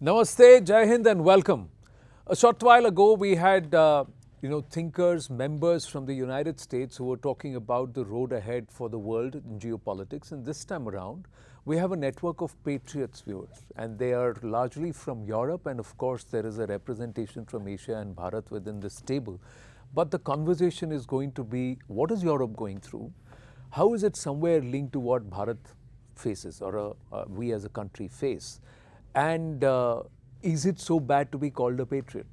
Namaste, Jai Hind, and welcome. A short while ago, we had thinkers, members from the United States who were talking about the road ahead for the world in geopolitics. And this time around, we have a network of Patriots viewers, and they are largely from Europe. And of course, there is a representation from Asia and Bharat within this table. But the conversation is going to be, what is Europe going through? How is it somewhere linked to what Bharat faces, or we as a country face? And is it so bad to be called a patriot?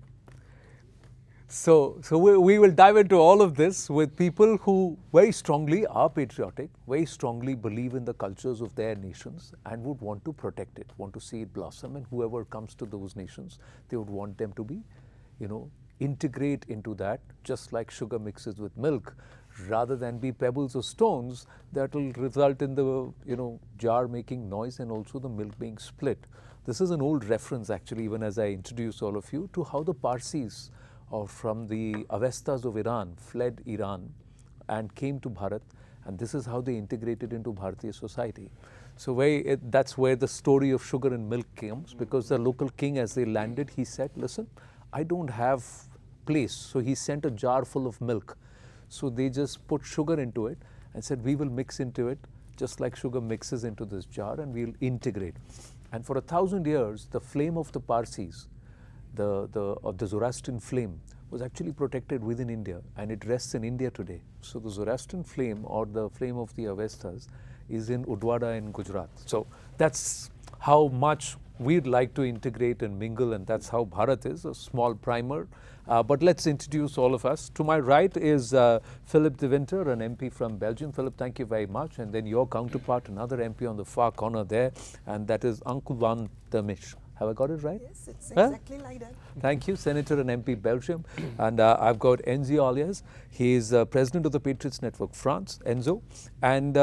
So we will dive into all of this with people who very strongly are patriotic, very strongly believe in the cultures of their nations and would want to protect it, want to see it blossom. And whoever comes to those nations, they would want them to be, integrate into that, just like sugar mixes with milk. Rather than be pebbles or stones, that will result in the jar making noise and also the milk being split. This is an old reference, actually, even as I introduce all of you, to how the Parsis from the Avestas of Iran fled Iran and came to Bharat, and this is how they integrated into Bharatiya society. So that's where the story of sugar and milk comes, because the local king, as they landed, he said, listen, I don't have place. So he sent a jar full of milk. So they just put sugar into it and said, we will mix into it just like sugar mixes into this jar, and we'll integrate. And for 1,000 years, the flame of the Parsis, of the Zoroastrian flame, was actually protected within India, and it rests in India today. So the Zoroastrian flame, or the flame of the Avestas, is in Udwada in Gujarat. So that's how much we'd like to integrate and mingle, and that's how Bharat is, a small primer. But let's introduce all of us. To my right is Philip de Winter, an MP from Belgium. Philip, thank you very much. And then your counterpart, another MP on the far corner there, and that is Uncle Van der Misch. Have I got it right? Yes, it's exactly like that. Thank you, Senator and MP Belgium. And I've got Enzo Alias. He is President of the Patriots Network France, Enzo. And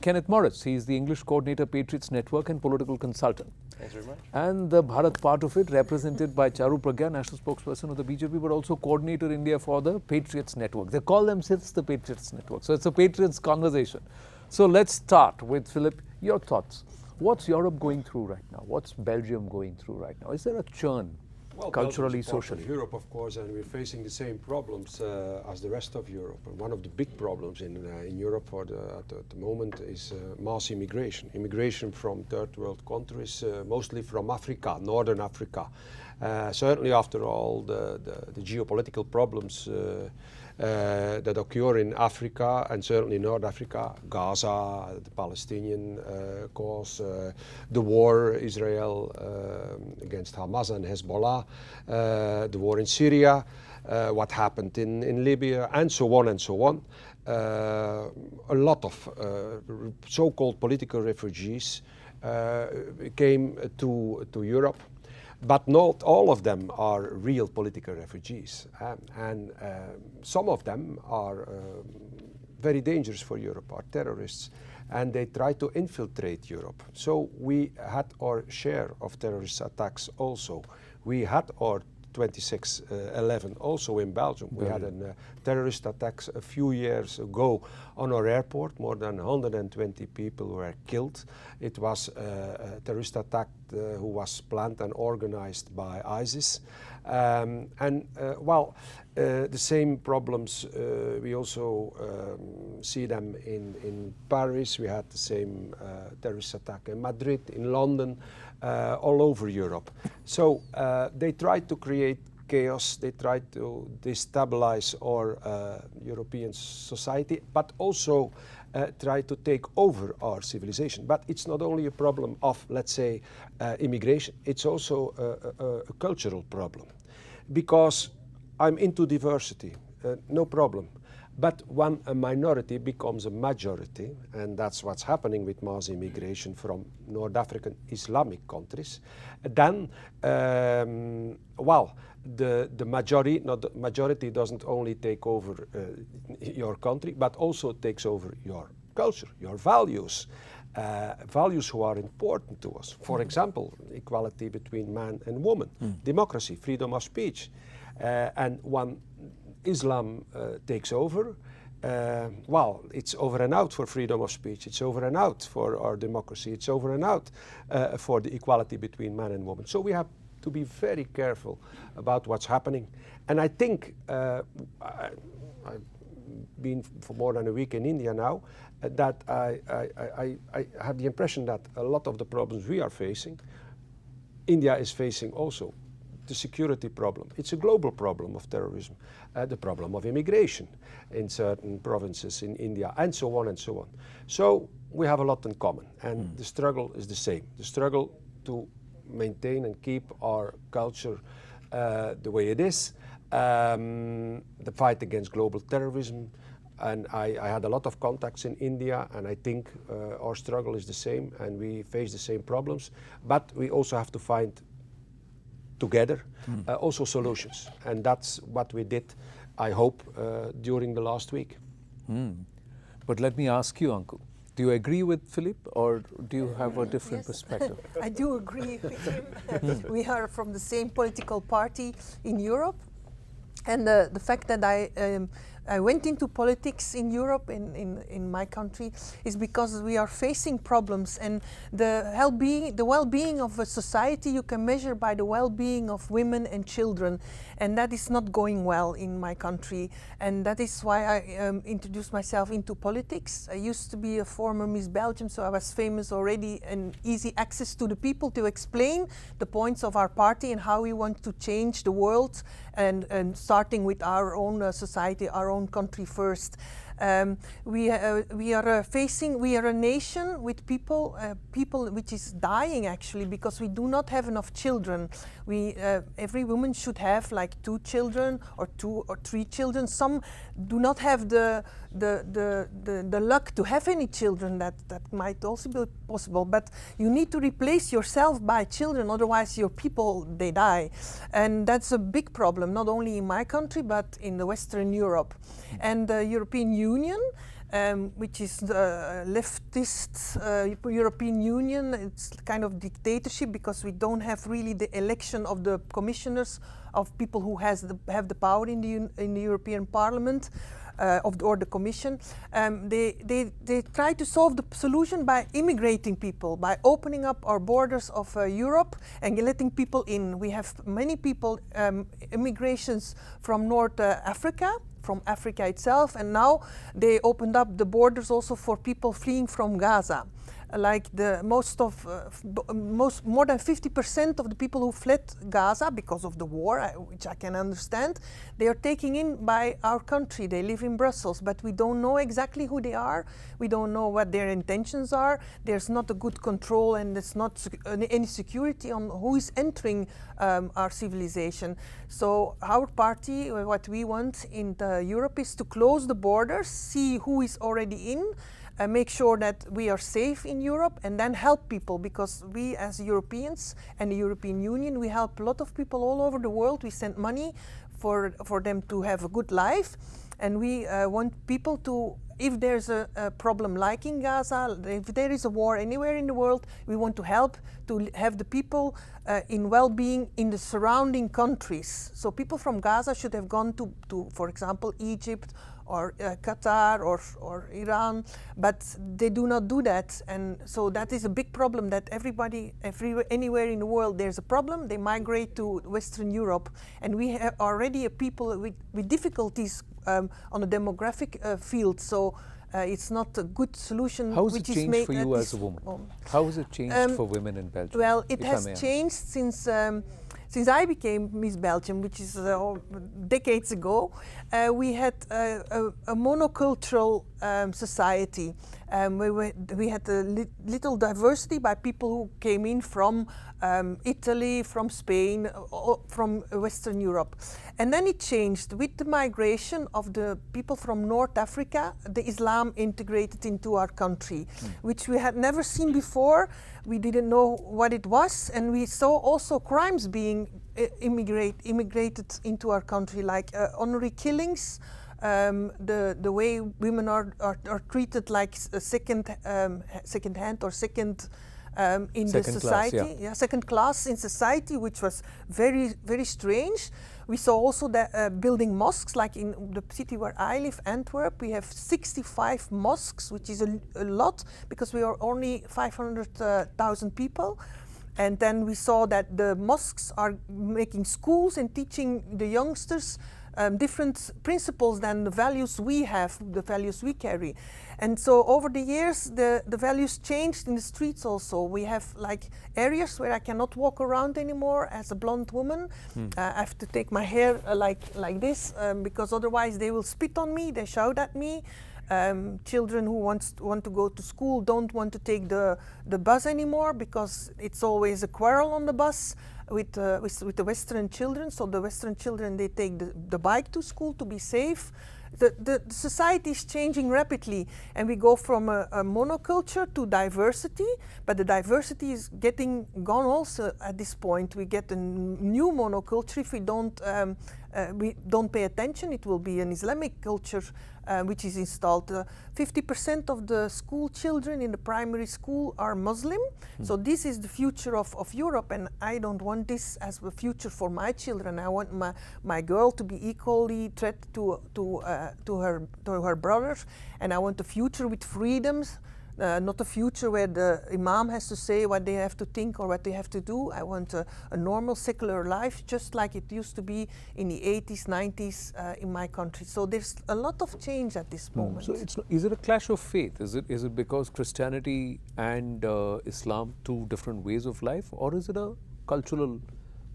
Kenneth Morris. He's the English Coordinator, Patriots Network, and political consultant. Thanks very much. And the Bharat part of it, represented by Charu Pragya, National Spokesperson of the BJP, but also Coordinator India for the Patriots Network. They call themselves the Patriots Network. So it's a Patriots conversation. So let's start with Philip, your thoughts. What's Europe going through right now? What's Belgium going through right now? Is there a churn, culturally, socially? Europe, of course, and we're facing the same problems as the rest of Europe. And one of the big problems in Europe at the moment is mass immigration. Immigration from third world countries, mostly from Africa, northern Africa. Certainly after all the geopolitical problems that occur in Africa, and certainly North Africa, Gaza, the Palestinian cause, the war Israel against Hamas and Hezbollah, the war in Syria, what happened in Libya, and so on and so on. A lot of so-called political refugees came to Europe. But not all of them are real political refugees. And some of them are very dangerous for Europe, are terrorists, and they try to infiltrate Europe. So we had our share of terrorist attacks also. We had our 26/11 also in Belgium. We had a terrorist attacks a few years ago on our airport. More than 120 people were killed. It was a terrorist attack who was planned and organized by ISIS. The same problems, we also see them in Paris. We had the same terrorist attack in Madrid, in London, all over Europe. So they tried to create chaos, they tried to destabilize our European society, but also try to take over our civilization. But it's not only a problem of, let's say, immigration, it's also a cultural problem. Because I'm into diversity, no problem. But when a minority becomes a majority, and that's what's happening with mass immigration from North African Islamic countries, then, the majority doesn't only take over your country, but also takes over your culture, your values. Values who are important to us. For example, equality between man and woman, democracy, freedom of speech. And when Islam takes over, it's over and out for freedom of speech. It's over and out for our democracy. It's over and out for the equality between man and woman. So we have to be very careful about what's happening. And I think I've been for more than a week in India now, that I have the impression that a lot of the problems we are facing, India is facing also. The security problem. It's a global problem of terrorism, the problem of immigration in certain provinces in India, and so on and so on. So we have a lot in common, and the struggle is the same. The struggle to maintain and keep our culture the way it is, the fight against global terrorism, and I had a lot of contacts in India, and I think our struggle is the same, and we face the same problems, but we also have to find together also solutions, and that's what we did, I hope, during the last week. But let me ask you, Uncle, do you agree with Philippe, or do you have a different perspective? I do agree with him. We are from the same political party in Europe, and the fact that I went into politics in Europe, in my country, is because we are facing problems, and the well-being of a society you can measure by the well-being of women and children, and that is not going well in my country, and that is why I introduced myself into politics. I used to be a former Miss Belgium, so I was famous already, and easy access to the people to explain the points of our party and how we want to change the world, and starting with our own society, our own country first. We are a nation with people which is dying actually, because we do not have enough children. Every woman should have like 2 children or 2 or 3 children. Some do not have the luck to have any children. That might also be possible, but you need to replace yourself by children, otherwise your people, they die. And that's a big problem, not only in my country but in the Western Europe. And the European Union, which is the leftist European Union, it's kind of dictatorship, because we don't have really the election of the commissioners, of people who have the power in the European Parliament, or the Commission. They try to solve the solution by immigrating people, by opening up our borders of Europe and letting people in. We have many people, immigrations from North Africa, from Africa itself, and now they opened up the borders also for people fleeing from Gaza. Like more than 50% of the people who fled Gaza because of the war, which I can understand, they are taken in by our country. They live in Brussels, but we don't know exactly who they are. We don't know what their intentions are. There's not a good control, and there's not any security on who is entering our civilization. So our party, what we want in Europe, is to close the borders, see who is already in, make sure that we are safe in Europe, and then help people, because we as Europeans and the European Union, we help a lot of people all over the world. We send money for them to have a good life, and we want people to, if there's a problem like in Gaza, if there is a war anywhere in the world, we want to help to have the people in well-being in the surrounding countries. So people from Gaza should have gone to for example, Egypt, or Qatar, or Iran, but they do not do that, and so that is a big problem. That anywhere in the world there's a problem, they migrate to Western Europe, and we have already a people with difficulties on the demographic field. So it's not a good solution. How has it changed for you as a woman? How has it changed for women in Belgium? Well, it has changed since I became Miss Belgium, which is decades ago. We had a monocultural society. We had a little diversity by people who came in from Italy, from Spain, from Western Europe. And then it changed with the migration of the people from North Africa. The Islam integrated into our country, which we had never seen before. We didn't know what it was, and we saw also crimes being immigrated into our country, like honorary killings, the way women are treated like a second hand or second in the society, second class in society, which was very, very strange. We saw also that building mosques, like in the city where I live, Antwerp, we have 65 mosques, which is a lot, because we are only 500,000 people. And then we saw that the mosques are making schools and teaching the youngsters different principles than the values we have, the values we carry. And so over the years, the values changed in the streets also. We have like areas where I cannot walk around anymore as a blonde woman. I have to take my hair like this because otherwise they will spit on me, they shout at me. Children who want to go to school don't want to take the bus anymore because it's always a quarrel on the bus with the Western children. So the Western children, they take the bike to school to be safe. The society is changing rapidly, and we go from a monoculture to diversity, but the diversity is getting gone also at this point. We get a new monoculture if we don't pay attention. It will be an Islamic culture which is installed. 50% of the school children in the primary school are Muslim. So this is the future of Europe, and I don't want this as the future for my children. I want my girl to be equally treated to her brother, and I want a future with freedoms. Not a future where the imam has to say what they have to think or what they have to do. I want a normal secular life, just like it used to be in the 80s, 90s in my country. So there's a lot of change at this moment. So is it a clash of faith? Is it because Christianity and Islam, two different ways of life, or is it a cultural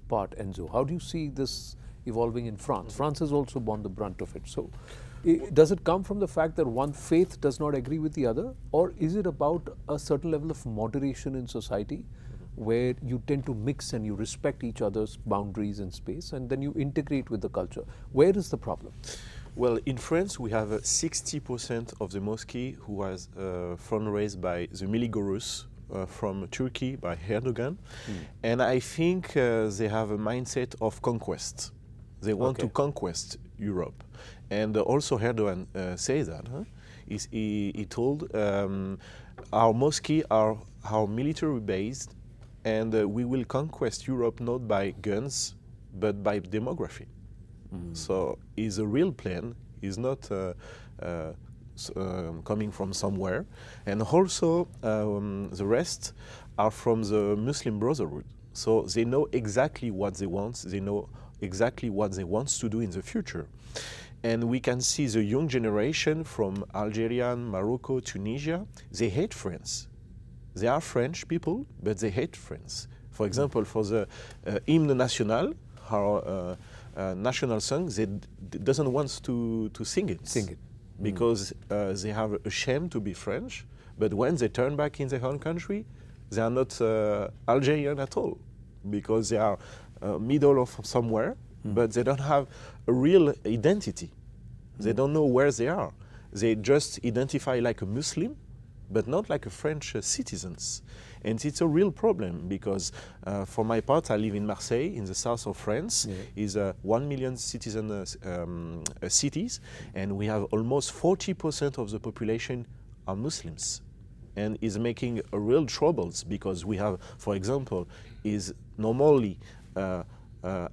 part, Enzo? How do you see this evolving in France? France has also borne the brunt of it. So does it come from the fact that one faith does not agree with the other, or is it about a certain level of moderation in society where you tend to mix and you respect each other's boundaries and space and then you integrate with the culture? Where is the problem? Well, in France, we have 60% of the mosque who was fundraised by the Miligorus from Turkey, by Erdogan. And I think they have a mindset of conquest. They want to conquest Europe. And also Erdogan says that. He told our mosque are military based, and we will conquest Europe not by guns, but by demography. So it's a real plan. It's not coming from somewhere. And also the rest are from the Muslim Brotherhood. So they know exactly what they want. They know exactly what they want to do in the future. And we can see the young generation from Algeria, Morocco, Tunisia, they hate France. They are French people, but they hate France. For example, for the hymne national, our national song, they doesn't want to sing it. Because they have a shame to be French, but when they turn back in their own country, they are not Algerian at all, because they are middle of somewhere, but they don't have a real identity. They don't know where they are. They just identify like a Muslim, but not like a French citizens. And it's a real problem because for my part, I live in Marseille, in the south of France. Is 1 million citizen cities, and we have almost 40% of the population are Muslims. And is making real troubles because we have, for example, is normally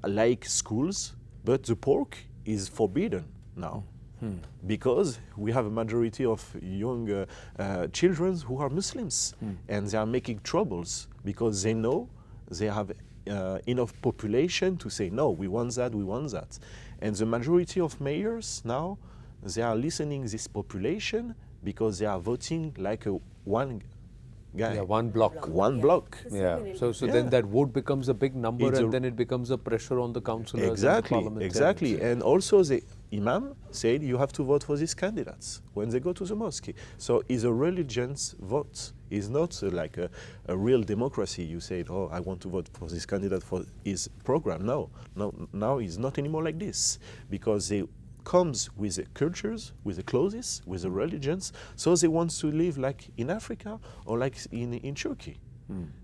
like schools, but the pork is forbidden now because we have a majority of young children who are Muslims, and they are making troubles because they know they have enough population to say, no, we want that, we want that. And the majority of mayors now, they are listening this population because they are voting like a one guy. Yeah, one block. One block. Yeah. So then that vote becomes a big number, and then it becomes a pressure on the councillors and the parliamentarians. Exactly. And also the imam said you have to vote for these candidates when they go to the mosque. So it's a religion's vote. It's not like a real democracy. You say, oh, I want to vote for this candidate for his program. No, now it's not anymore like this, because they comes with the cultures, with the clothes, with the religions, so they want to live like in Africa or like in Turkey.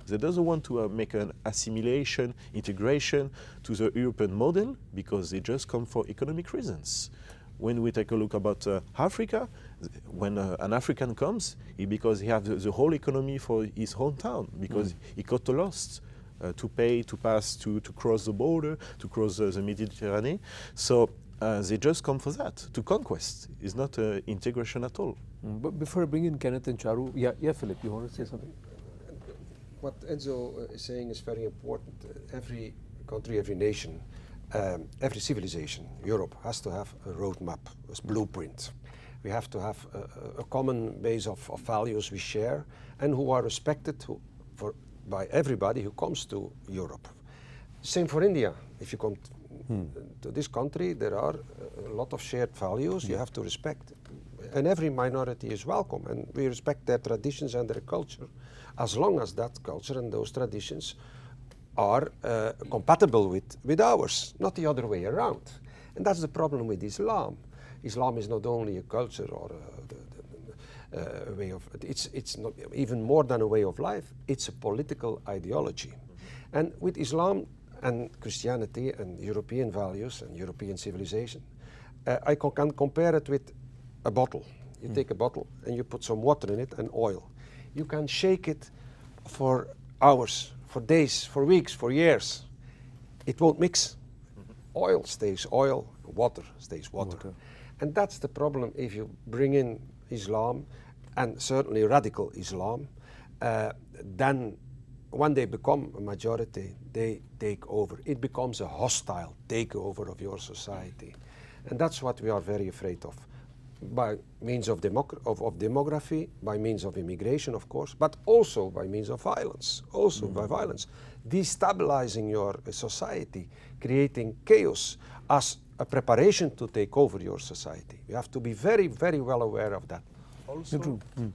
They doesn't want to make an assimilation, integration to the European model because they just come for economic reasons. When we take a look about Africa, when an African comes, because he has the whole economy for his hometown, because he got lost to pay, to pass, to cross the border, to cross the Mediterranean. So they just come for that, to conquest. It's not integration at all. But before I bring in Kenneth and Charu, yeah, Philip, you want to say something? what Enzo is saying is very important. Every country, every nation, every civilization, Europe, has to have a roadmap, a blueprint. We have to have a common base of values we share and who are respected by everybody who comes to Europe. Same for India. If you come to this country, there are a lot of shared values you have to respect. And every minority is welcome, and we respect their traditions and their culture, as long as that culture and those traditions are compatible with ours, not the other way around. And that's the problem with Islam. Islam is not only a culture or a way of, it's not even more than a way of life, it's a political ideology. And with Islam and Christianity and European values and European civilization, I can compare it with a bottle. You take a bottle and you put some water in it and oil. You can shake it for hours, for days, for weeks, for years. It won't mix. Oil stays oil, water stays water. And that's the problem if you bring in Islam, and certainly radical Islam, then when they become a majority, they take over. It becomes a hostile takeover of your society. And that's what we are very afraid of. By means of demography, by means of immigration, of course, but also by means of violence, by violence. Destabilizing your society, creating chaos as a preparation to take over your society. You have to be very, very well aware of that.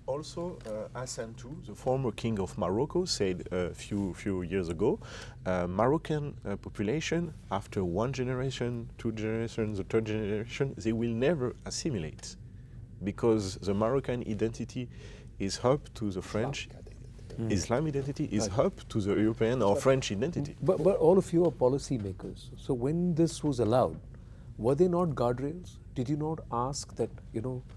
Also, Hassan II, the former king of Morocco, said a few years ago, Moroccan population, after one generation, two generations, the third generation, they will never assimilate, because the Moroccan identity is hub to the French. Islam identity is hub to the European or French identity. But all of you are policy makers. So when this was allowed, were they not guardrails? Did you not ask that,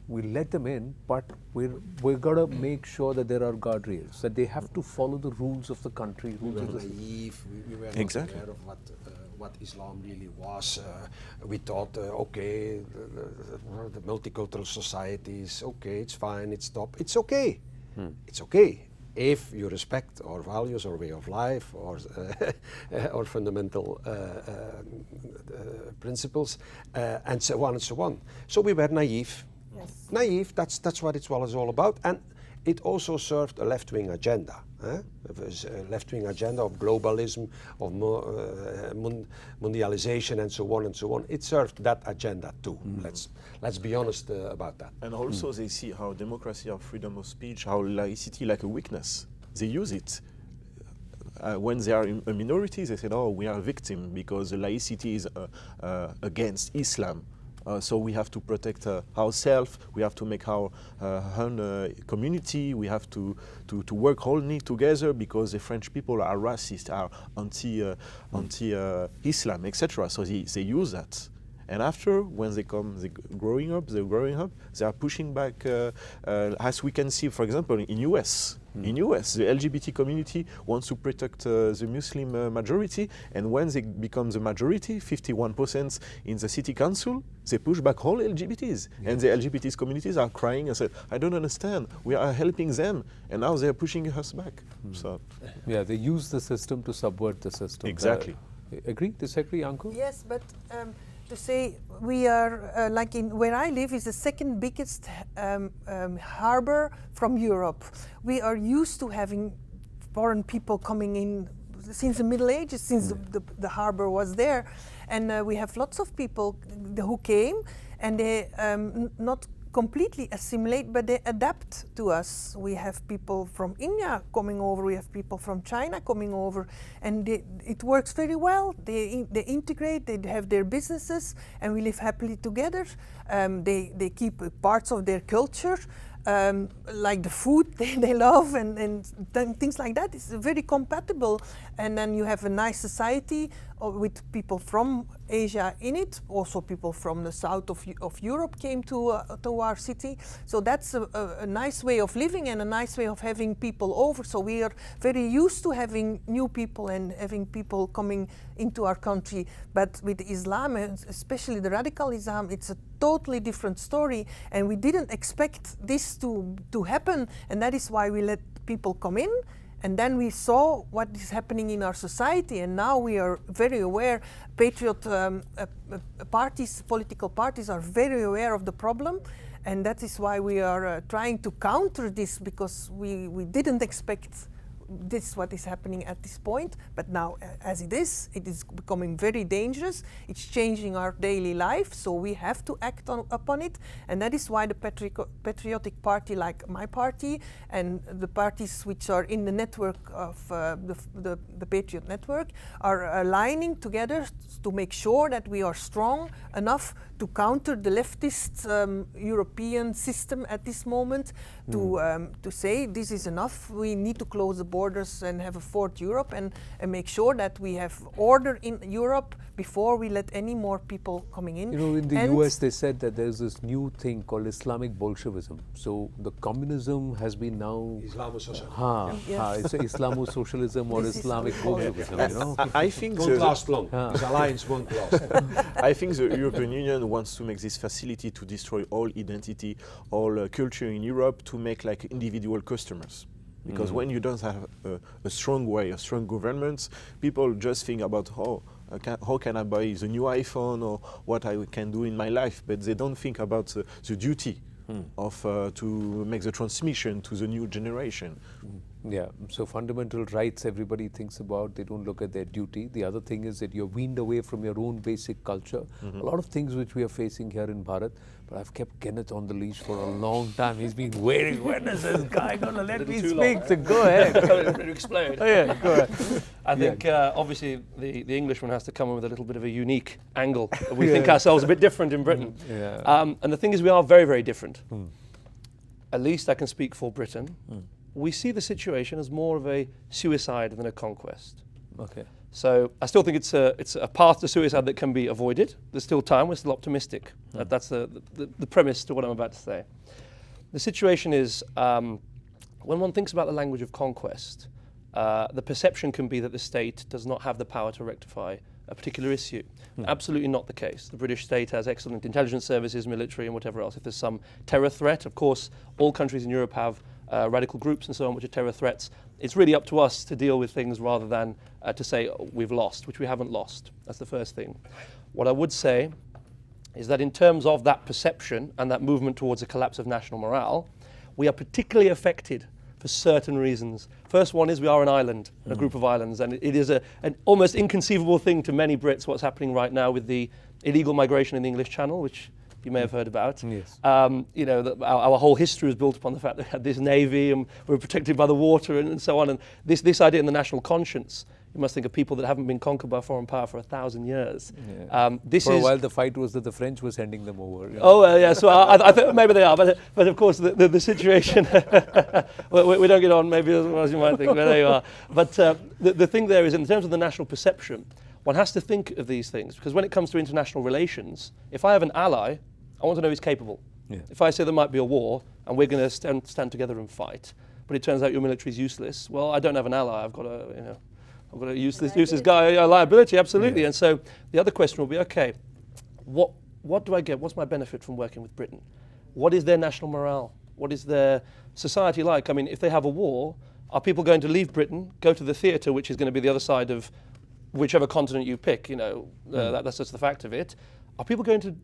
we let them in, but we're got to make sure that there are guardrails, that they have to follow the rules of the country, rules of the naive. We were not aware of what Islam really was. We thought, okay, the multicultural societies, okay, it's fine, it's top, it's okay. It's okay if you respect our values, our way of life, or fundamental principles, and so on and so on. So we were naive. Yes. Naive, that's what it was all about. And it also served a left-wing agenda. It was a left-wing agenda of globalism, of mondialization, and so on and so on. It served that agenda too. Let's be honest about that. And also they see how democracy, how freedom of speech, how laicity like a weakness. They use it. When they are in a minority, they say, oh, we are a victim because the laicity is against Islam. So we have to protect ourselves, we have to make our own community, we have to work wholly together because the French people are racist, are anti-Islam, etc. So they use that. And after, when they're growing up, they are pushing back, as we can see, for example, in US. In US, the LGBT community wants to protect the Muslim majority, and when they become the majority, 51% in the city council, they push back all LGBTs. And the LGBT communities are crying and say, I don't understand, we are helping them, and now they are pushing us back. So, yeah, they use the system to subvert the system. Exactly. Agree? Disagree, Uncle? Yes, but to say we are, like in where I live, is the second biggest harbor from Europe. We are used to having foreign people coming in since the Middle Ages, since the harbor was there. And we have lots of people who came, and they not completely assimilate, but they adapt to us. We have people from India coming over, we have people from China coming over, and it works very well. They integrate, they have their businesses, and we live happily together. They keep parts of their culture, like the food they love, and things like that. It's very compatible, and then you have a nice society with people from Asia in it. Also people from the south of Europe came to our city. So that's a nice way of living and a nice way of having people over. So we are very used to having new people and having people coming into our country. But with Islam, especially the radical Islam, it's a totally different story, and we didn't expect this to happen, and that is why we let people come in And then we saw what is happening in our society, and now we are very aware. Patriot parties, political parties, are very aware of the problem, and that is why we are trying to counter this, because we didn't expect this what is happening at this point, but now as it is becoming very dangerous. It's changing our daily life, so we have to act upon it, and that is why the patriotic party like my party and the parties which are in the network of the Patriot network are aligning together to make sure that we are strong enough to counter the leftist European system at this moment, to say this is enough, we need to close the borders and have a fourth Europe, and make sure that we have order in Europe before we let any more people coming in. You know, in the US they said that there's this new thing called Islamic Bolshevism. So the communism has been now... Islamo-socialism. It's Islamo-socialism or This is Islamic how we call it. Bolshevism, you know? I think Won't last long. This alliance won't last. I think the European Union wants to make this facility to destroy all identity, all culture in Europe, to make like individual customers. Because when you don't have a strong way, a strong government, people just think about how can I buy the new iPhone or what I can do in my life, but they don't think about the duty of to make the transmission to the new generation. Yeah, so fundamental rights everybody thinks about, they don't look at their duty. The other thing is that you're weaned away from your own basic culture. A lot of things which we are facing here in Bharat, but I've kept Kenneth on the leash for a long time. He's been waiting, when is this guy going to let me speak? So go ahead. To explain. Oh, yeah, go ahead. I think obviously the Englishman has to come in with a little bit of a unique angle. We think ourselves a bit different in Britain. And the thing is, we are very, very different. At least I can speak for Britain. We see the situation as more of a suicide than a conquest. Okay. So I still think it's a path to suicide that can be avoided. There's still time. We're still optimistic. That's the premise to what I'm about to say. The situation is, when one thinks about the language of conquest, the perception can be that the state does not have the power to rectify a particular issue. Absolutely not the case. The British state has excellent intelligence services, military, and whatever else. If there's some terror threat, of course, all countries in Europe have radical groups and so on, which are terror threats. It's really up to us to deal with things rather than to say we've lost, which we haven't lost. That's the first thing. What I would say is that in terms of that perception and that movement towards a collapse of national morale, we are particularly affected for certain reasons. First one is we are an island, a group of islands, and it is an almost inconceivable thing to many Brits what's happening right now with the illegal migration in the English Channel, which you may have heard about. Yes. You know, our whole history was built upon the fact that we had this navy and we were protected by the water and so on. And this idea in the national conscience, you must think of people that haven't been conquered by a foreign power for 1,000 years. For a while the fight was that the French were sending them over. You know? Oh, yeah, so I think maybe they are, but of course the situation, we don't get on maybe as well as you might think, but there you are. But the thing there is, in terms of the national perception, one has to think of these things, because when it comes to international relations, if I have an ally, I want to know he's capable. Yeah. If I say there might be a war and we're going to stand together and fight, but it turns out your military is useless, well, I don't have an ally. I've got to use this guy, a liability, absolutely. Yeah. And so the other question will be, okay, what do I get? What's my benefit from working with Britain? What is their national morale? What is their society like? I mean, if they have a war, are people going to leave Britain, go to the theatre, which is going to be the other side of whichever continent you pick? You know, that's just the fact of it. Are people going to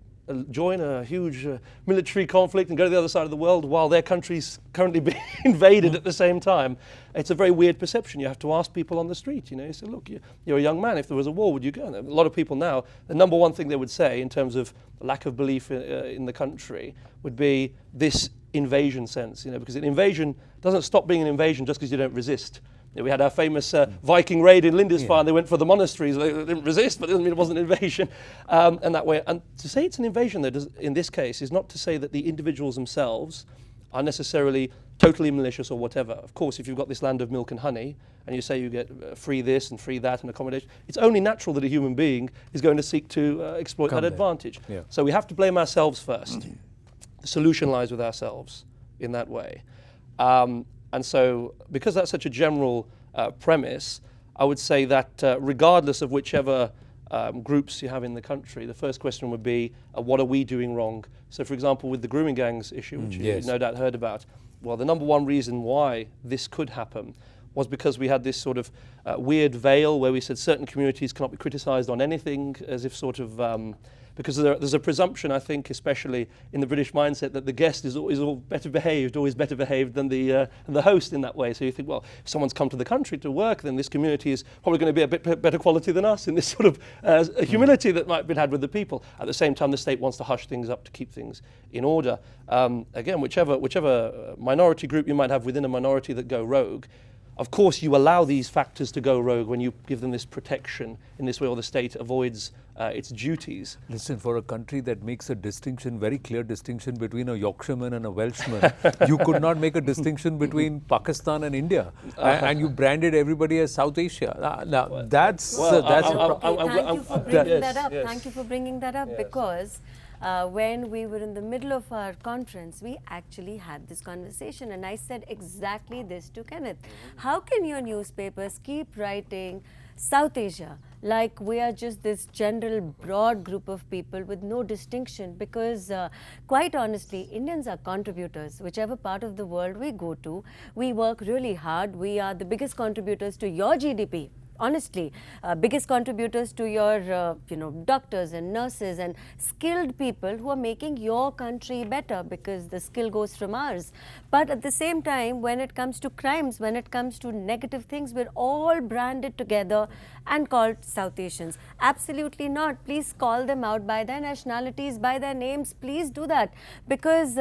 join a huge military conflict and go to the other side of the world while their country's currently being invaded at the same time? It's a very weird perception. You have to ask people on the street. You know, you say, look, you're a young man. If there was a war, would you go? And a lot of people now, the number one thing they would say in terms of lack of belief in the country would be this invasion sense. You know, because an invasion doesn't stop being an invasion just because you don't resist. You know, we had our famous Viking raid in Lindisfarne. They went for the monasteries. They didn't resist, but it doesn't mean it wasn't an invasion. And that way, and to say it's an invasion, though, in this case, is not to say that the individuals themselves are necessarily totally malicious or whatever. Of course, if you've got this land of milk and honey, and you say you get free this and free that and accommodation, it's only natural that a human being is going to seek to exploit that advantage. Yeah. So we have to blame ourselves first. The solution lies with ourselves in that way. And so, because that's such a general premise, I would say that regardless of whichever groups you have in the country, the first question would be, what are we doing wrong? So, for example, with the grooming gangs issue, which you no doubt heard about, well, the number one reason why this could happen was because we had this sort of weird veil where we said certain communities cannot be criticised on anything, as if sort of because there's a presumption, I think, especially in the British mindset, that the guest is always better behaved than the host in that way. So you think, well, if someone's come to the country to work, then this community is probably going to be a bit better quality than us, in this sort of humility that might have been had with the people. At the same time, the state wants to hush things up to keep things in order. Again, whichever minority group you might have within a minority that go rogue, of course, you allow these factors to go rogue when you give them this protection in this way, or the state avoids its duties. Listen, for a country that makes a distinction, very clear distinction between a Yorkshireman and a Welshman, you could not make a distinction between Pakistan and India, and you branded everybody as South Asia. Now, that's a problem. Thank you for bringing that up, because when we were in the middle of our conference, we actually had this conversation, and I said exactly this to Kenneth. How can your newspapers keep writing South Asia like we are just this general broad group of people with no distinction? Because quite honestly, Indians are contributors. Whichever part of the world we go to, we work really hard. We are the biggest contributors to your GDP. Honestly, biggest contributors to your doctors and nurses and skilled people who are making your country better, because the skill goes from ours. But at the same time, when it comes to crimes, when it comes to negative things, we're all branded together and called South Asians. Absolutely not. Please call them out by their nationalities, by their names. Please do that, because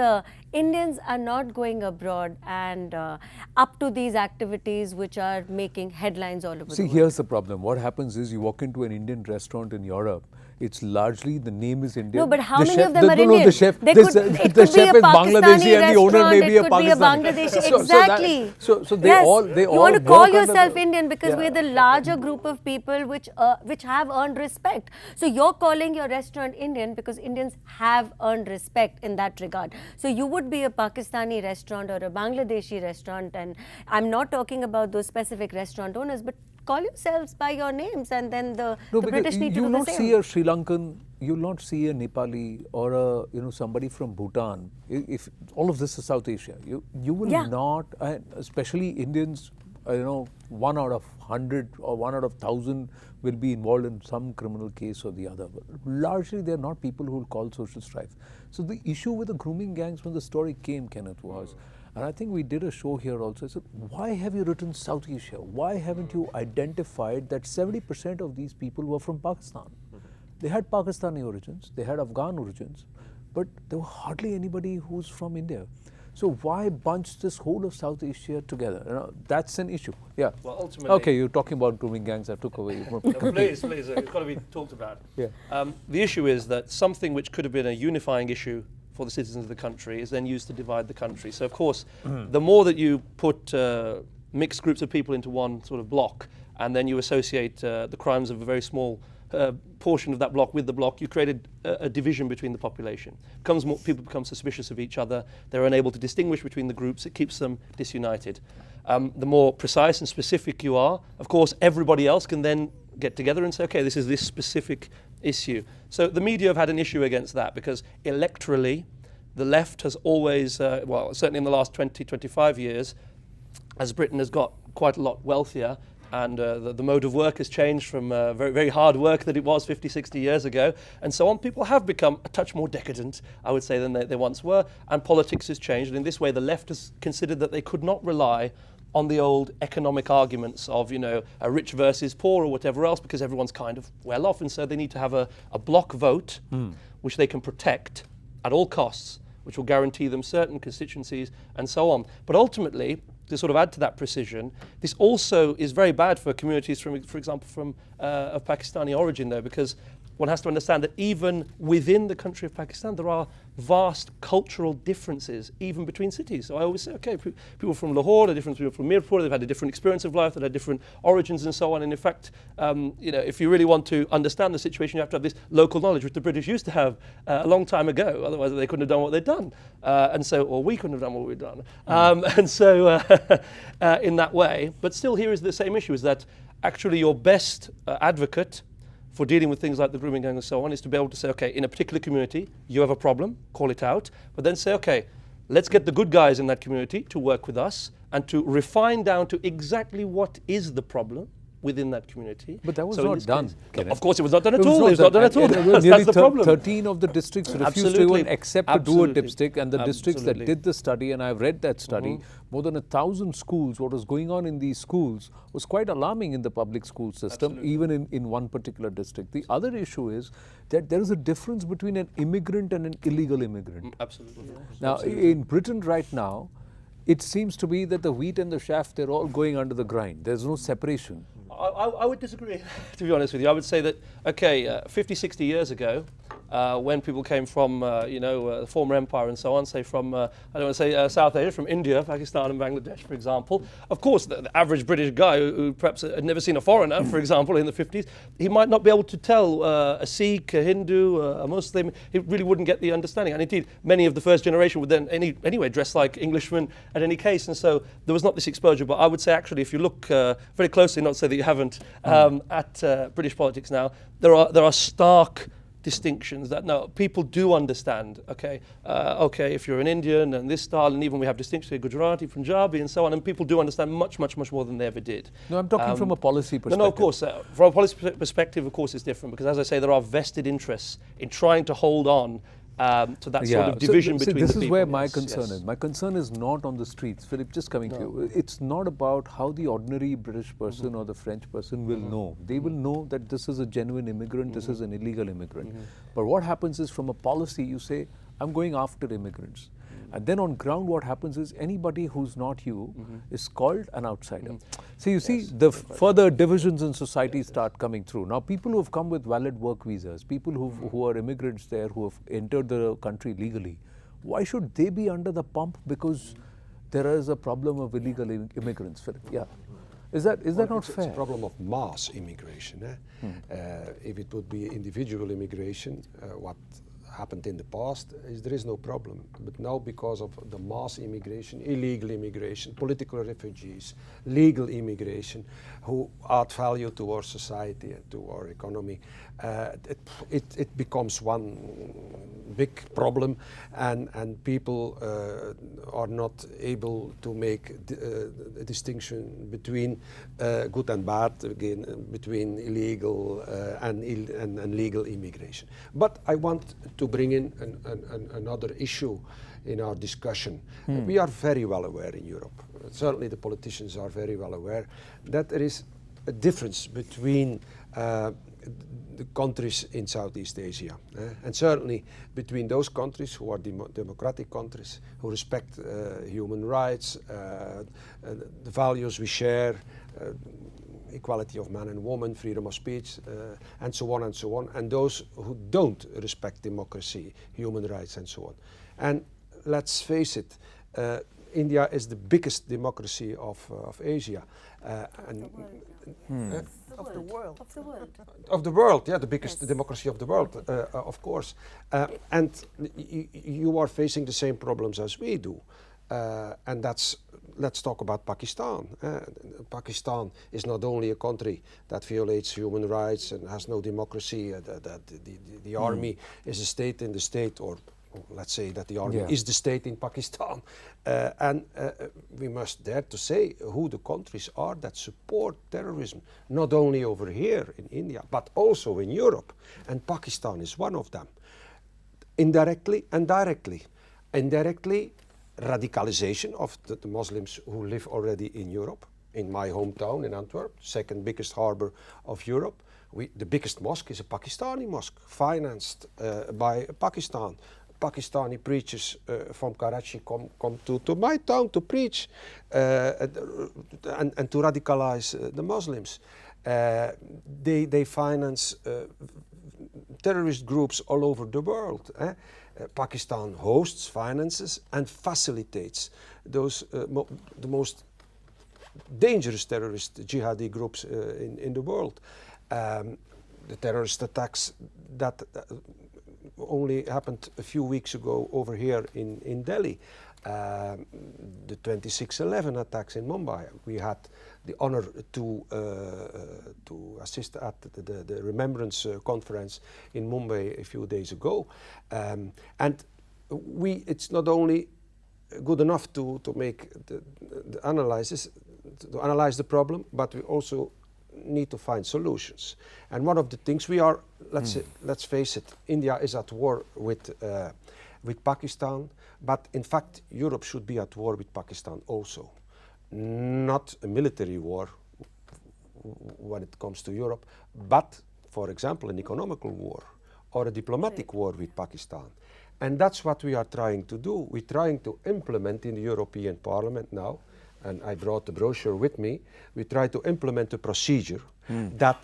Indians are not going abroad and up to these activities which are making headlines all over the world. Here's the problem. What happens is you walk into an Indian restaurant in Europe, it's largely, the name is Indian. No, but how the many chef, of them are Indian? No, the chef, They the could chef be is a Bangladeshi and the owner may be a it could be a Pakistani. Bangladeshi, exactly. So they yes. all You want to call work under yourself the, Indian because we're the larger group of people which have earned respect. So you're calling your restaurant Indian because Indians have earned respect in that regard. So you would be a Pakistani restaurant or a Bangladeshi restaurant, and I'm not talking about those specific restaurant owners, but call yourselves by your names, and then the British need to do the same. You will not see a Sri Lankan, you will not see a Nepali or a somebody from Bhutan. If all of this is South Asia, you will not, especially Indians. 1 out of 100 or 1 out of 1,000 will be involved in some criminal case or the other. But largely, they are not people who will call social strife. So the issue with the grooming gangs, when the story came, Kenneth, was, and I think we did a show here also, I said, why have you written South Asia? Why haven't you identified that 70% of these people were from Pakistan? They had Pakistani origins, they had Afghan origins, but there were hardly anybody who's from India. So why bunch this whole of South Asia together? That's an issue. Yeah. Well, ultimately. Okay, you're talking about grooming gangs. I took away. No, please, it's got to be talked about. Yeah. The issue is that something which could have been a unifying issue for the citizens of the country is then used to divide the country. So of course, the more that you put mixed groups of people into one sort of block, and then you associate the crimes of a very small portion of that block with the block, you created a division between the population. People become suspicious of each other. They're unable to distinguish between the groups. It keeps them disunited. The more precise and specific you are, of course, everybody else can then get together and say, okay, this is this specific issue. So the media have had an issue against that, because electorally, the left has always, well, certainly in the last 20, 25 years, as Britain has got quite a lot wealthier, and the mode of work has changed from very, very hard work that it was 50, 60 years ago, and so on. People have become a touch more decadent, I would say, than they once were, and politics has changed. And in this way, the left has considered that they could not rely on the old economic arguments of, a rich versus poor or whatever else, because everyone's kind of well off, and so they need to have a block vote, which they can protect at all costs, which will guarantee them certain constituencies and so on. But ultimately, to sort of add to that precision, this also is very bad for communities from, for example, from of Pakistani origin, though, because one has to understand that even within the country of Pakistan, there are vast cultural differences, even between cities. So I always say, okay, people from Lahore are different from people from Mirpur, they've had a different experience of life, they've had different origins and so on. And in fact, if you really want to understand the situation, you have to have this local knowledge, which the British used to have a long time ago. Otherwise, they couldn't have done what they'd done. Or we couldn't have done what we'd done. In that way, but still here is the same issue, is that actually your best advocate for dealing with things like the grooming gang and so on is to be able to say, okay, in a particular community, you have a problem, call it out, but then say, okay, let's get the good guys in that community to work with us, and to refine down to exactly what is the problem within that community. But that was So in not this done, case- Kenneth. Of course, it was not done at It was all. not It was not done done. at all. And That's nearly the problem. 13 of the districts refused to Absolutely. even accept to do a Absolutely. dipstick, and the districts that Absolutely. did the study, and I've read that study, more than 1,000 schools, what was going on in these schools was quite alarming in the public school system, even in one particular district. The other issue is that there is a difference between an immigrant and an illegal immigrant. Absolutely. Now, in Britain right now, it seems to be that the wheat and the chaff, they're all going under the grind. There's no separation. I would disagree, to be honest with you. I would say that, okay, 50, 60 years ago, when people came from, the former empire and so on, say from, I don't want to say South Asia, from India, Pakistan and Bangladesh, for example, of course, the average British guy who perhaps had never seen a foreigner, for example, in the 50s, he might not be able to tell a Sikh, a Hindu, a Muslim. He really wouldn't get the understanding. And indeed, many of the first generation would then anyway dress like Englishmen at any case. And so there was not this exposure. But I would say, actually, if you look very closely, not to say that you haven't, at British politics now, there are stark distinctions that no, people do understand. Okay, if you're an Indian and this style, and even we have distinctions, Gujarati, Punjabi, and so on, and people do understand much, much, much more than they ever did. No, I'm talking from a policy perspective. No, of course. From a policy perspective, of course, it's different because, as I say, there are vested interests in trying to hold on to that sort of division between the people. This is where my Yes, concern yes. is. My concern is not on the streets. Philip, just coming to you. It's not about how the ordinary British person or the French person will know. They will know that this is a genuine immigrant, this is an illegal immigrant. But what happens is, from a policy, you say, I'm going after immigrants. And then on ground, what happens is anybody who's not you is called an outsider. So you see, the further divisions in society start coming through. Now, people who have come with valid work visas, people who are immigrants there, who have entered the country legally, why should they be under the pump because there is a problem of illegal immigrants, Philip? Yeah. Is that not fair? It's a problem of mass immigration. If it would be individual immigration, what happened in the past is there is no problem. But now, because of the mass immigration, illegal immigration, political refugees, legal immigration, who add value to our society and to our economy, it becomes one big problem, and people are not able to make a distinction between good and bad, again, between illegal and legal immigration. But I want to bring in another issue in our discussion. We are very well aware in Europe, certainly the politicians are very well aware, that there is a difference between the countries in Southeast Asia, and certainly between those countries who are democratic countries, who respect human rights, the values we share, equality of man and woman, freedom of speech, and so on, and those who don't respect democracy, human rights, and so on. And let's face it, India is the biggest democracy of Asia. Of the world. Of the world. Of the world, yeah, the biggest Yes. democracy of the world, of course. And you are facing the same problems as we do. And let's talk about Pakistan. Pakistan is not only a country that violates human rights and has no democracy, that the army is a state in the state, or let's say that the army is the state in Pakistan. And we must dare to say who the countries are that support terrorism, not only over here in India, but also in Europe. And Pakistan is one of them, indirectly and directly. Indirectly, radicalization of the Muslims who live already in Europe. In my hometown in Antwerp, second biggest harbor of Europe, the biggest mosque is a Pakistani mosque, financed by Pakistan. Pakistani preachers from Karachi come to my town to preach and to radicalize the Muslims. They finance terrorist groups all over the world. Pakistan hosts, finances, and facilitates those the most dangerous terrorist jihadi groups in the world. The terrorist attacks that only happened a few weeks ago over here in Delhi. The 26/11 attacks in Mumbai. We had the honor to assist at the Remembrance Conference in Mumbai a few days ago. And it's not only good enough to make the analysis, to analyze the problem, but we also need to find solutions. And one of the things we are, let's face it, India is at war with Pakistan, but in fact Europe should be at war with Pakistan also. Not a military war when it comes to Europe, but for example an economical war or a diplomatic war with Pakistan. And that's what we are trying to do. We're trying to implement in the European Parliament now, and I brought the brochure with me, we try to implement a procedure that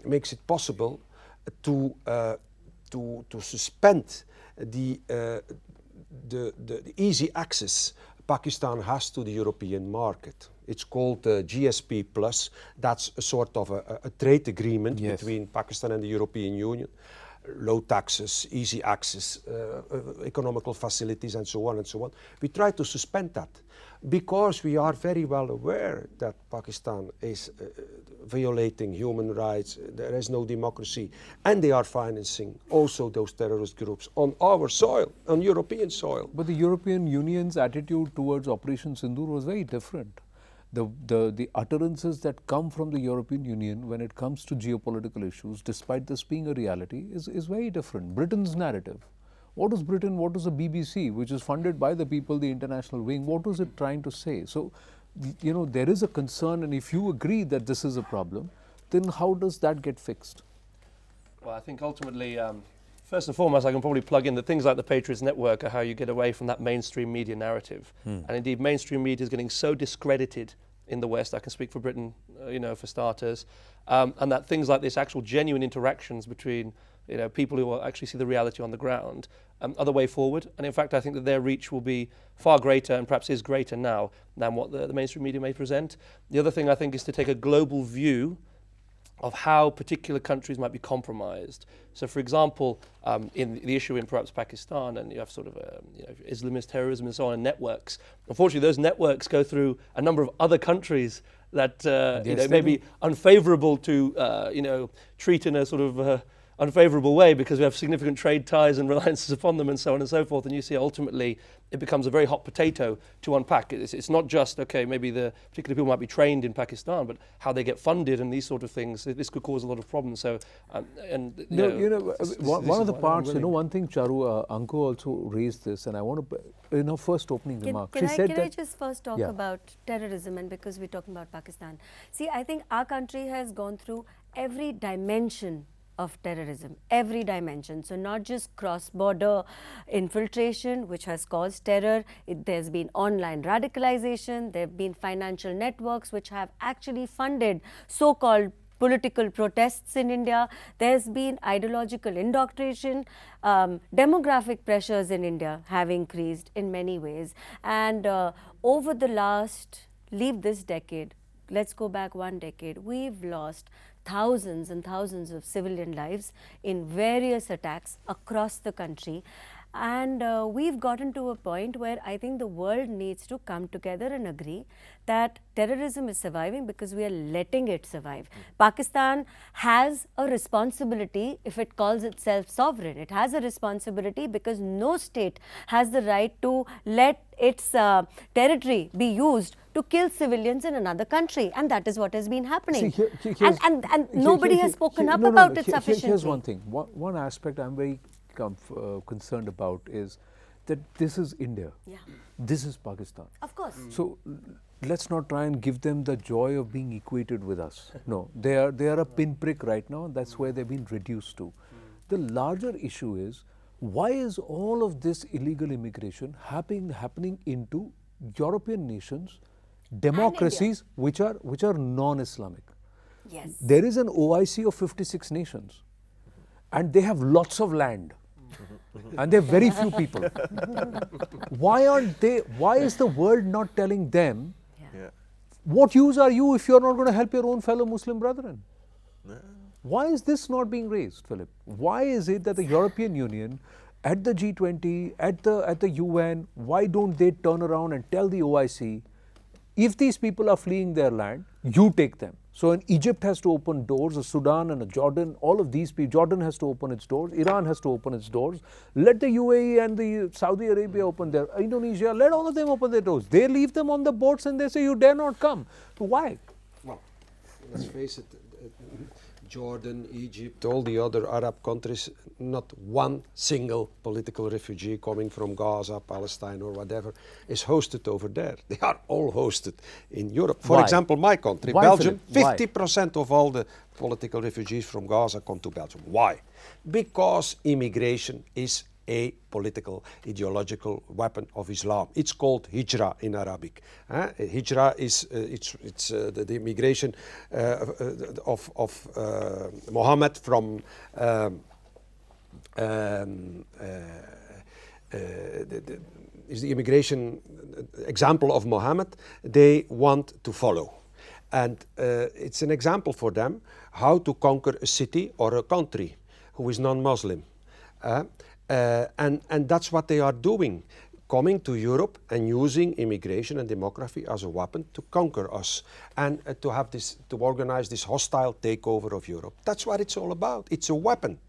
makes it possible to suspend the easy access Pakistan has to the European market. It's called GSP+. That's a sort of a trade agreement between Pakistan and the European Union. Low taxes, easy access, economical facilities, and so on and so on. We try to suspend that because we are very well aware that Pakistan is violating human rights, there is no democracy, and they are financing also those terrorist groups on our soil, on European soil. But the European Union's attitude towards Operation Sindoor was very different. The utterances that come from the European Union when it comes to geopolitical issues, despite this being a reality, is very different. Britain's narrative. What is Britain, what is the BBC, which is funded by the people, the international wing, what was it trying to say? So, you know, there is a concern, and if you agree that this is a problem, then how does that get fixed? Well, I think ultimately, first and foremost, I can probably plug in that things like the Patriots network are how you get away from that mainstream media narrative. And indeed, mainstream media is getting so discredited in the West, I can speak for Britain, you know, for starters, and that things like this, actual genuine interactions between, you know, people who actually see the reality on the ground, are the way forward. And in fact, I think that their reach will be far greater, and perhaps is greater now, than what the mainstream media may present. The other thing I think is to take a global view of how particular countries might be compromised. So, for example, in the issue in perhaps Pakistan, and you have sort of you know, Islamist terrorism and so on, and networks. Unfortunately, those networks go through a number of other countries that you know, may be unfavourable to you know, treat in a sort of unfavourable way, because we have significant trade ties and reliances upon them and so on and so forth. And you see ultimately it becomes a very hot potato to unpack. It's not just, okay, maybe the particular people might be trained in Pakistan, but how they get funded and these sort of things. This could cause a lot of problems. So, and you know, one of the parts, you know, one thing, Charu, Anko also raised this, and I want to, in her first opening remark, she said that. Can I just first talk about terrorism, and because we're talking about Pakistan. See, I think our country has gone through every dimension of terrorism, every dimension. So not just cross-border infiltration, which has caused terror. There's been online radicalization. There have been financial networks which have actually funded so-called political protests in India. There's been ideological indoctrination. Demographic pressures in India have increased in many ways. And over the last, leave this decade, let's go back one decade, we've lost thousands and thousands of civilian lives in various attacks across the country. And we've gotten to a point where I think the world needs to come together and agree that terrorism is surviving because we are letting it survive. Pakistan has a responsibility if it calls itself sovereign. It has a responsibility because no state has the right to let its territory be used to kill civilians in another country, and that is what has been happening. See, and nobody has spoken up about it sufficiently. Here's one thing. One aspect I'm very concerned about is that this is India. Yeah. This is Pakistan. Of course. So let's not try and give them the joy of being equated with us. No, they are a pinprick right now, and that's where they've been reduced to. The larger issue is, why is all of this illegal immigration happening into European nations, democracies which are non-Islamic? Yes. There is an OIC of 56 nations, and they have lots of land, and there are very few people. Why is the world not telling them, what use are you if you're not going to help your own fellow Muslim brethren? Why is this not being raised, Philip? Why is it that the European Union, at the G20, at the UN, why don't they turn around and tell the OIC, if these people are fleeing their land, you take them. So an Egypt has to open doors, a Sudan and a Jordan, all of these people, Jordan has to open its doors, Iran has to open its doors. Let the UAE and the Saudi Arabia open their, Indonesia, let all of them open their doors. They leave them on the boats and they say, you dare not come. Why? Well, let's face it, Jordan, Egypt, all the other Arab countries, not one single political refugee coming from Gaza, Palestine or whatever is hosted over there. They are all hosted in Europe. For Why? example, my country, Why, Belgium, Philip? Why? 50% of all the political refugees from Gaza come to Belgium. Why? Because immigration is a political, ideological weapon of Islam. It's called hijrah in Arabic. Hijrah is the immigration of Muhammad from is the immigration example of Muhammad they want to follow. And it's an example for them how to conquer a city or a country who is non-Muslim. And that's what they are doing, coming to Europe and using immigration and demography as a weapon to conquer us and to have this, to organize this hostile takeover of Europe. That's what it's all about. It's a weapon.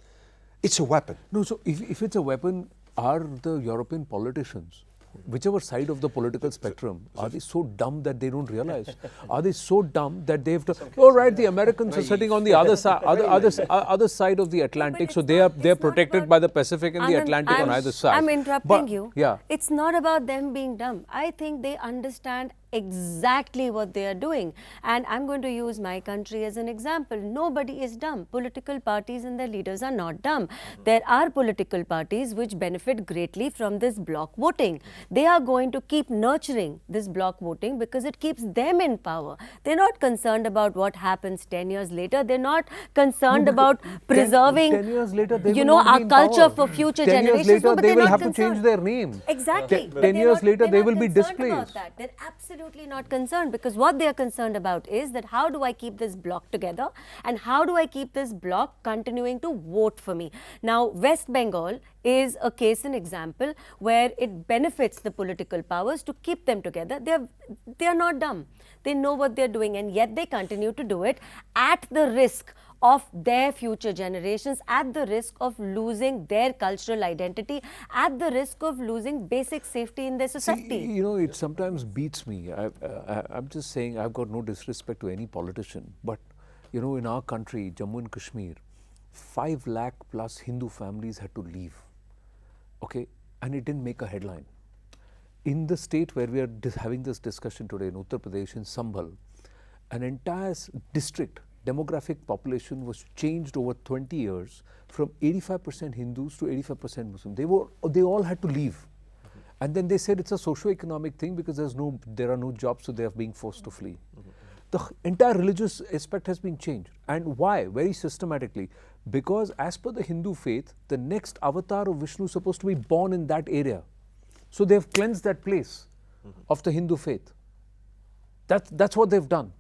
It's a weapon. No, so if it's a weapon, are the European politicians, whichever side of the political spectrum, are they so dumb that they don't realize? Are they so dumb that they have to? Oh, right, the Americans are sitting on the other side, other side of the Atlantic, so they're protected by the Pacific and the Atlantic on either side. I'm interrupting But- you. Yeah. It's not about them being dumb. I think they understand exactly what they are doing. And I'm going to use my country as an example. Nobody is dumb. Political parties and their leaders are not dumb. There are political parties which benefit greatly from this bloc voting. They are going to keep nurturing this bloc voting because it keeps them in power. They're not concerned about what happens 10 years later. They're not concerned about preserving 10 years later, they you will know, not be our in culture power. for future 10 years generations. later, No, but they they're will not have to concerned. change their name. Exactly. Ten But they're years not- later, they're they not will be concerned about displaced. that. They're absolutely not concerned because what they are concerned about is that how do I keep this bloc together and how do I keep this bloc continuing to vote for me. Now, West Bengal is a case and example where it benefits the political powers to keep them together. They are not dumb. They know what they're doing and yet they continue to do it at the risk of their future generations, at the risk of losing their cultural identity, at the risk of losing basic safety in their society. See, you know, it sometimes beats me. I'm just saying, I've got no disrespect to any politician, but you know, in our country, Jammu and Kashmir, 5 lakh plus Hindu families had to leave. Okay, and it didn't make a headline. In the state where we are having this discussion today, in Uttar Pradesh, in Sambhal, an entire district demographic population was changed over 20 years from 85% Hindus to 85% Muslim. They all had to leave. And then they said it's a socio-economic thing because there are no jobs, so they are being forced to flee. The entire religious aspect has been changed. And why? Very systematically. Because as per the Hindu faith, the next avatar of Vishnu is supposed to be born in that area. So they have cleansed that place of the Hindu faith. That's what they've done.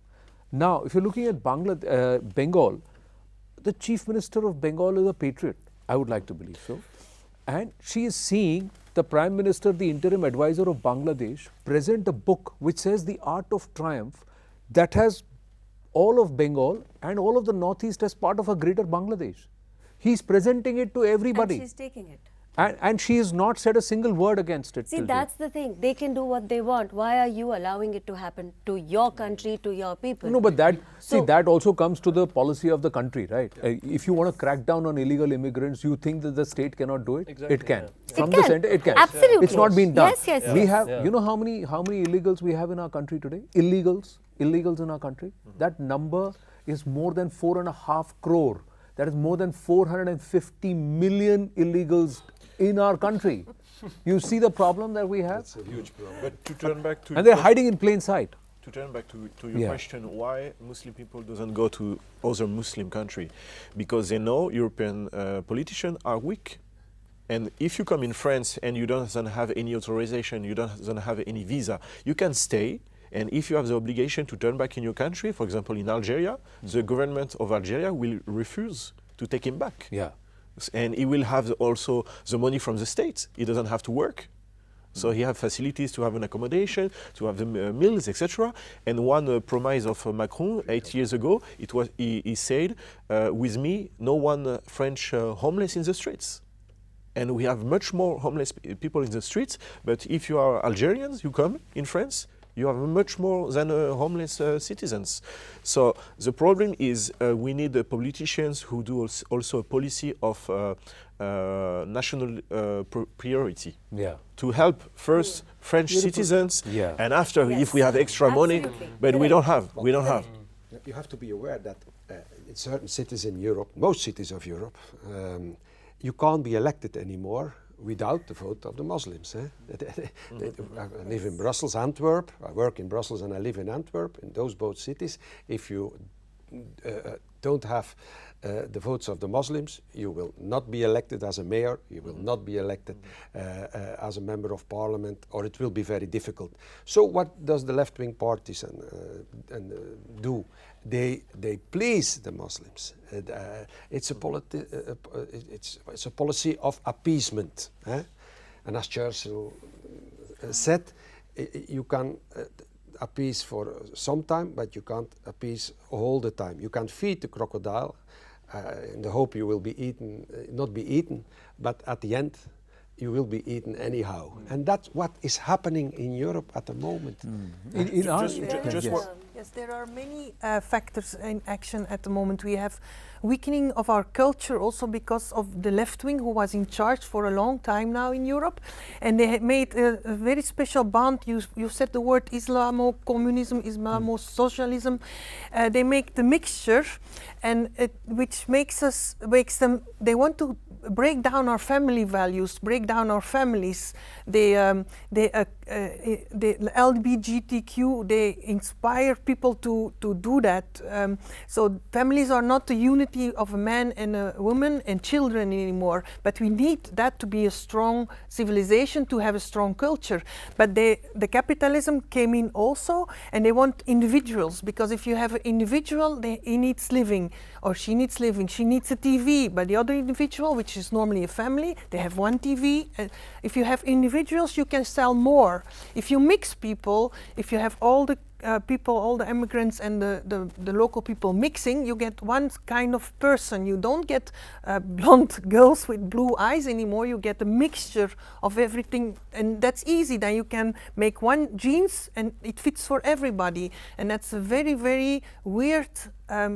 Now, if you're looking at Bengal, the Chief Minister of Bengal is a patriot, I would like to believe so. And she is seeing the Prime Minister, the interim advisor of Bangladesh, present a book which says The Art of Triumph that has all of Bengal and all of the Northeast as part of a greater Bangladesh. He's presenting it to everybody. And she's taking it. And she has not said a single word against it. See, till that's the thing. They can do what they want. Why are you allowing it to happen to your country, to your people? No, but that So- that also comes to the policy of the country, right? If you want to crack down on illegal immigrants, you think that the state cannot do it? Exactly, It can. yeah. From It the can. center, it can. Absolutely. It's not been done. Yes, yes, We yes. have, Yeah. you know how many illegals we have in our country today? Illegals in our country. That number is more than 4.5 crore. That is more than 450 million illegals in our country. You see the problem that we have? It's a huge problem. But to turn back to And they're hiding in plain sight. To turn back to your Yeah. question, why Muslim people doesn't go to other Muslim country? Because they know European politicians are weak. And if you come in France and you don't have any authorization, you don't have any visa, you can stay. And if you have the obligation to turn back in your country, for example, in Algeria, the government of Algeria will refuse to take him back. Yeah. And he will have also the money from the state. He doesn't have to work. So he have facilities to have an accommodation, to have the meals, etc. And one promise of Macron 8 years ago, it was he said, with me, no one French homeless in the streets. And we have much more homeless people in the streets. But if you are Algerians, you come in France, you have much more than homeless citizens. So the problem is we need politicians who do also a policy of national priority. Yeah. To help first French citizens, Yeah. and after Yes. if we have extra money, Absolutely. but we don't have. We don't have. You have to be aware that in certain cities in Europe, most cities of Europe, you can't be elected anymore without the vote of the Muslims. I live in Brussels, Antwerp. I work in Brussels and I live in Antwerp. In those both cities, if you don't have the votes of the Muslims, you will not be elected as a mayor, you will not be elected as a member of parliament, or it will be very difficult. So what does the left-wing parties do? They please the Muslims. It's a policy of appeasement. And as Churchill said, you can appease for some time, but you can't appease all the time. You can feed the crocodile in the hope you will be eaten, not be eaten, but at the end you will be eaten anyhow. And that's what is happening in Europe at the moment. In our, Yes, there are many factors in action at the moment. We have weakening of our culture also because of the left wing who was in charge for a long time now in Europe, and they made a very special bond. You said the word Islamo-communism, Islamo-socialism. They make the mixture, and which makes them. They want to break down our family values, break down our families. The LGBTQ, they inspire people to do that. So families are not the unity of a man and a woman and children anymore, but we need that to be a strong civilization, to have a strong culture. But the capitalism came in also, and they want individuals, because if you have an individual, he needs living, or she needs living, she needs a TV, but the other individual, which is normally a family, they have one TV. If you have individuals, you can sell more. If you mix people, if you have all the people, all the immigrants and the local people mixing, you get one kind of person. You don't get blonde girls with blue eyes anymore. You get a mixture of everything, and that's easy. Then you can make one jeans and it fits for everybody. And that's a very, very weird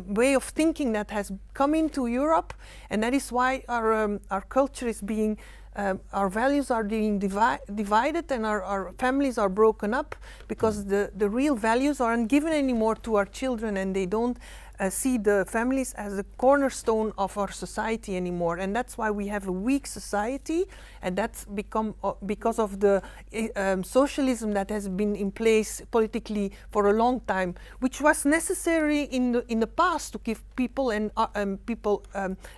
way of thinking that has come into Europe, and that is why our culture is being our values are being divided, and our families are broken up, because the real values aren't given anymore to our children, and they don't see the families as a cornerstone of our society anymore. And that's why we have a weak society, and that's become because of the socialism that has been in place politically for a long time, which was necessary in the past to give people and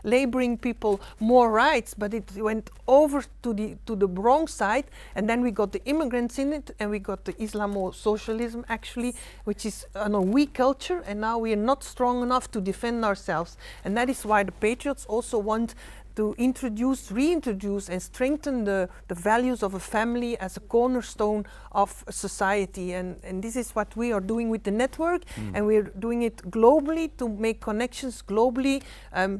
laboring people more rights, but it went over to the wrong side, and then we got the immigrants in it, and we got the Islamo-socialism actually, which is a weak culture, and now we are not strong enough to defend ourselves. And that is why the Patriots also want to reintroduce and strengthen the values of a family as a cornerstone of society. And this is what we are doing with the network, and we're doing it globally to make connections globally,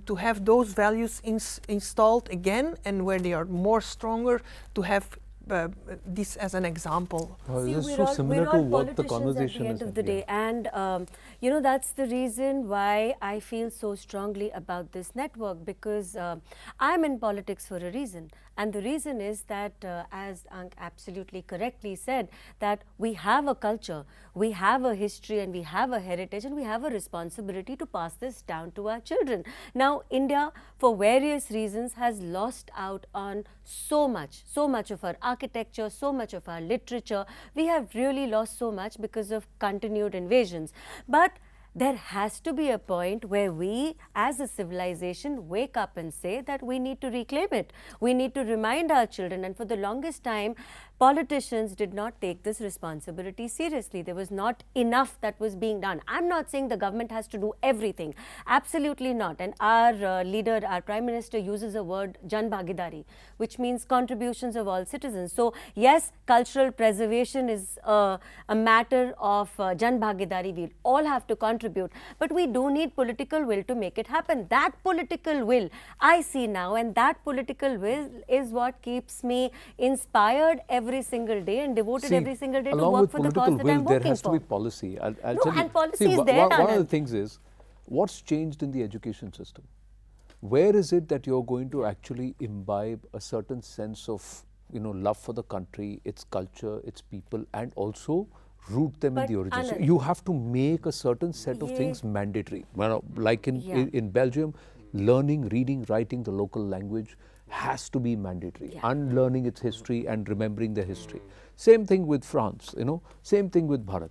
to have those values installed again, and where they are more stronger, to have this as an example. this is we're so all- similar we're to all what the politicians conversation at the end is. of the day, and that's the reason why I feel so strongly about this network, because I'm in politics for a reason, and the reason is that, as Ank absolutely correctly said, that we have a culture, we have a history, and we have a heritage, and we have a responsibility to pass this down to our children. Now, India, for various reasons, has lost out on so much of our architecture, so much of our literature. We have really lost so much because of continued invasions. But there has to be a point where we, as a civilization, wake up and say that we need to reclaim it. We need to remind our children, and for the longest time, politicians did not take this responsibility seriously. There was not enough that was being done. I'm not saying the government has to do everything. Absolutely not. And our leader, our Prime Minister uses a word, Jan Bhagidari, which means contributions of all citizens. So yes, cultural preservation is a matter of Jan Bhagidari. We all have to contribute. But we do need political will to make it happen. That political will I see now, and that political will is what keeps me inspired every single day and devoted every single day to along work with for the political cause that will, I'm there working has to for. be policy. I'll No, tell you. and policy is one there, of the Anand. things is, what's changed in the education system? Where is it that you're going to actually imbibe a certain sense of, love for the country, its culture, its people, and also root them in But the origins? Anand, You have to make a certain set of things mandatory. Like in Belgium, learning, reading, writing the local language has to be mandatory. Unlearning its history and remembering the history. Same thing with France, same thing with Bharat,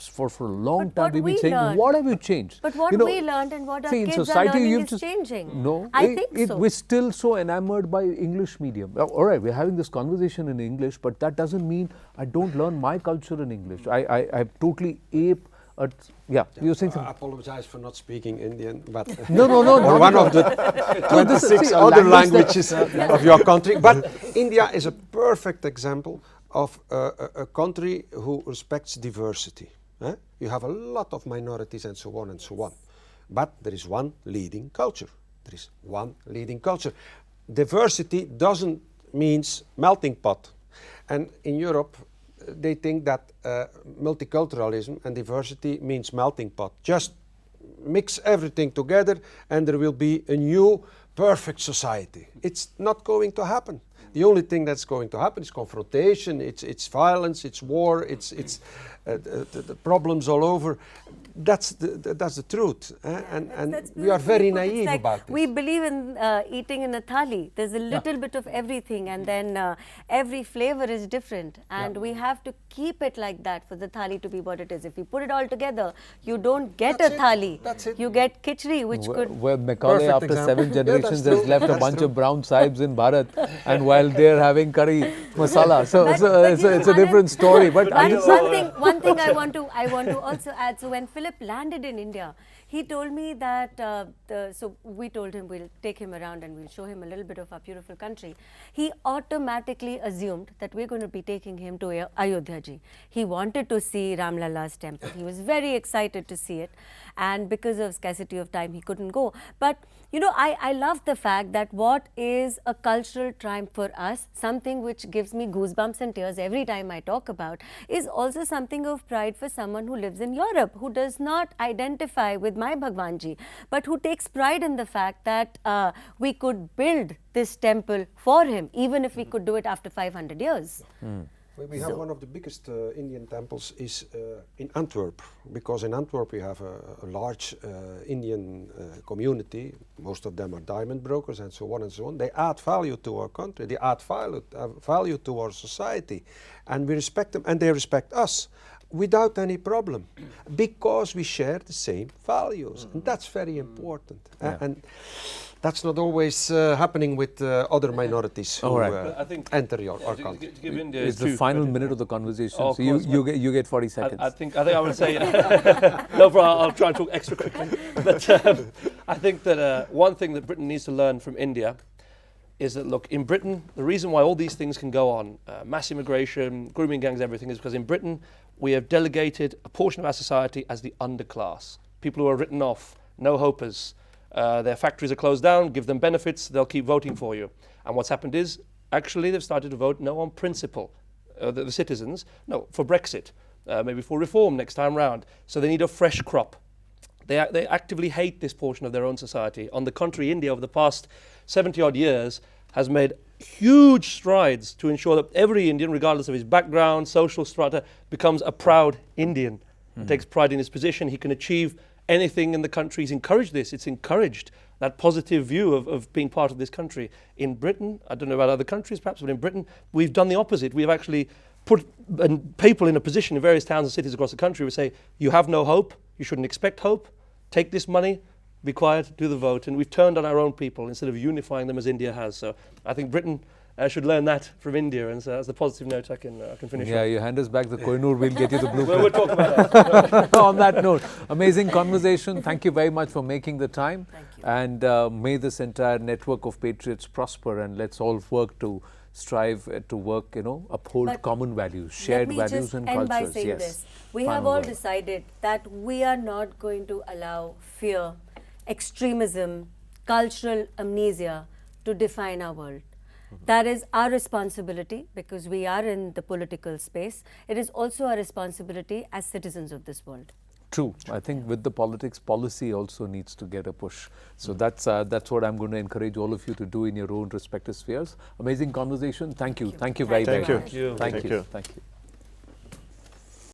for a long But time what we've been we saying, learned- what have you changed? But what we learned and what our see, in kids are society, learning you've is just- changing. No, I think so. We're still so enamored by English medium. All right, we're having this conversation in English, but that doesn't mean I don't learn my culture in English. I totally ape at, you were saying I something. apologize for not speaking Indian, but No, or one of the 26 see, a other language languages of your country. But India is a perfect example of a country who respects diversity. You have a lot of minorities and so on and so on. But there is one leading culture. There is one leading culture. Diversity doesn't mean melting pot. And in Europe, they think that multiculturalism and diversity means melting pot. Just mix everything together and there will be a new perfect society. It's not going to happen. The only thing that's going to happen is confrontation, it's violence, it's war, it's the problems all over. That's the truth, and That's we are very beautifully put. It's naive like about this. we believe in eating in a thali. There's a little bit of everything, and then every flavor is different, and we have to keep it like that for the thali to be what it is. If you put it all together, you don't get That's a it. thali. That's it. You get khichdi, which could. Where Macaulay, Perfect after example. 7 generations, that's has true. left a That's bunch true. of brown sahibs in Bharat, and while they're having curry masala. So But it's you know, a Anand, different story. But one thing I want to also add. So when Philip landed in India, he told me that, so we told him we'll take him around and we'll show him a little bit of our beautiful country. He automatically assumed that we're going to be taking him to Ayodhya ji. He wanted to see Ram Lala's temple. He was very excited to see it. And because of scarcity of time, he couldn't go. But, I love the fact that what is a cultural triumph for us, something which gives me goosebumps and tears every time I talk about, is also something of pride for someone who lives in Europe, who does not identify with my Bhagwanji, but who takes pride in the fact that we could build this temple for him, even if we could do it after 500 years. We have one of the biggest Indian temples is in Antwerp, because in Antwerp we have a large Indian community. Most of them are diamond brokers and so on and so on. They add value to our country, they add value to our society, and we respect them and they respect us without any problem, because we share the same values, and that's very important. And that's not always happening with other minorities who I think enter our country. To give India it's the due final credit. minute of the conversation. Oh, so of course, you get 40 seconds. I think I would say no, bro. I'll try and talk extra quickly. But I think that one thing that Britain needs to learn from India is that, look, in Britain, the reason why all these things can go on, mass immigration, grooming gangs, everything, is because in Britain we have delegated a portion of our society as the underclass, people who are written off, no hopers. Their factories are closed down, give them benefits, they'll keep voting for you. And what's happened is, actually, they've started to vote no on principle, the citizens, no, for Brexit, maybe for reform next time round. So they need a fresh crop. They actively hate this portion of their own society. On the contrary, India, over the past 70-odd years, has made huge strides to ensure that every Indian, regardless of his background, social strata, becomes a proud Indian. And takes pride in his position. He can achieve anything in the country. He's encouraged this. It's encouraged that positive view of being part of this country. In Britain, I don't know about other countries perhaps, but in Britain, we've done the opposite. We've actually put people in a position in various towns and cities across the country who say, you have no hope, you shouldn't expect hope, take this money, be quiet, do the vote. And we've turned on our own people instead of unifying them as India has. So I think Britain should learn that from India. And so that's the positive note I can finish Yeah, on. you hand us back the Kohinoor, we'll get you the blueprint. We'll talk about that. On that note, amazing conversation. Thank you very much for making the time. Thank you. And may this entire network of patriots prosper, and let's all work to strive to work, uphold But common values, shared Let me values just and end cultures. by saying Yes. this. We Final have all word. decided that we are not going to allow fear, extremism, cultural amnesia to define our world. That is our responsibility because we are in the political space. It is also our responsibility as citizens of this world. True. I think with the politics, policy also needs to get a push. So that's what I'm going to encourage all of you to do in your own respective spheres. Amazing conversation. Thank you. Thank you very, Thank very you. much. Thank you. Thank Thank you. you. Thank you.